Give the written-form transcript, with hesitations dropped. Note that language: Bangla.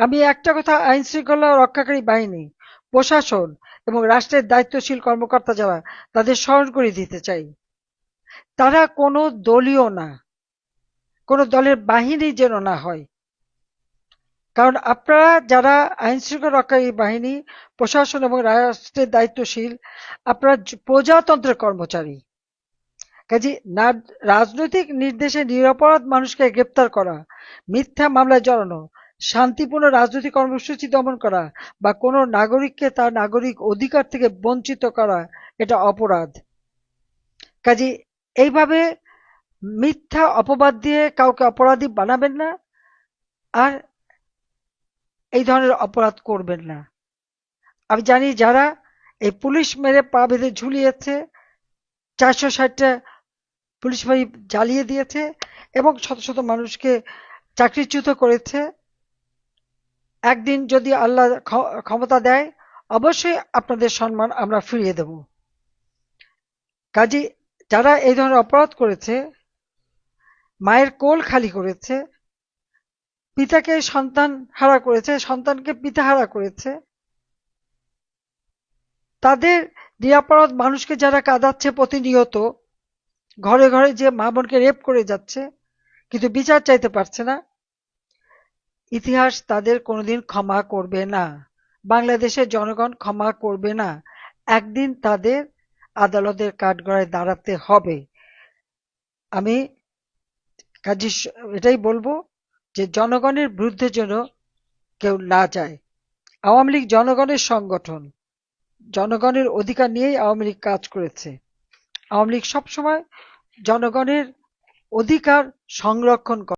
আমি একটা কথা আইন শৃঙ্খলা রক্ষাকারী বাহিনী, প্রশাসন এবং রাষ্ট্রের দায়িত্বশীল কর্মকর্তা যারা, তাদের স্মরণ করে দিতে চাই, তারা কোনো দলীয় না, কোনো দলের বাহিনী যেন না হয়। কারণ আপনারা যারা আইন শৃঙ্খলা রক্ষাকারী বাহিনী, প্রশাসন এবং রাষ্ট্রের দায়িত্বশীল, আপনারা প্রজাতন্ত্রের কর্মচারী। কাজে রাজনৈতিক নির্দেশে নিরপরাধ মানুষকে গ্রেপ্তার করা, মিথ্যা মামলায় জড়ানো, শান্তিপূর্ণ রাজনৈতিক কর্মসূচি দমন করা বা কোনো নাগরিককে তার নাগরিক অধিকার থেকে বঞ্চিত করা, এটা অপরাধ। কাজে এইভাবে মিথ্যা অপবাদ দিয়ে কাউকে অপরাধী বানাবেন না, আর এই ধরনের অপরাধ করবেন না। আমি জানি যারা এই পুলিশ মেরে পা বেঁধে ঝুলিয়েছে, 460টা পুলিশ বাড়ি জ্বালিয়ে দিয়েছে এবং শত শত মানুষকে চাকরিচ্যুত করেছে, একদিন যদি আল্লাহ ক্ষমতা দেয়, অবশ্যই আপনাদের সম্মান আমরা ফিরিয়ে দেব। কাজী যারা এই ধরনের অপরাধ করেছে, মায়ের কোল খালি করেছে, পিতাকে সন্তান হারা করেছে, সন্তানকে পিতা হারা করেছে, তাদের নিরাপরাধ মানুষকে যারা কাঁদাচ্ছে প্রতিনিয়ত, ঘরে ঘরে যে মা বোনকে রেপ করে যাচ্ছে কিন্তু বিচার চাইতে পারছে না, ইতিহাস তাদের কোনোদিন ক্ষমা করবে না। বাংলাদেশের জনগণ ক্ষমা করবে না। একদিন তাদের আদালতের কাঠগড়ায় দাঁড়াতে হবে। আমি কাজী এটাই বলবো যে জনগণের বিরুদ্ধে যেন কেউ না যায়। আওয়ামী লীগ জনগণের সংগঠন, জনগণের অধিকার নিয়েই আওয়ামী লীগ কাজ করেছে। আওয়ামী লীগ সবসময় জনগণের অধিকার সংরক্ষণ করে।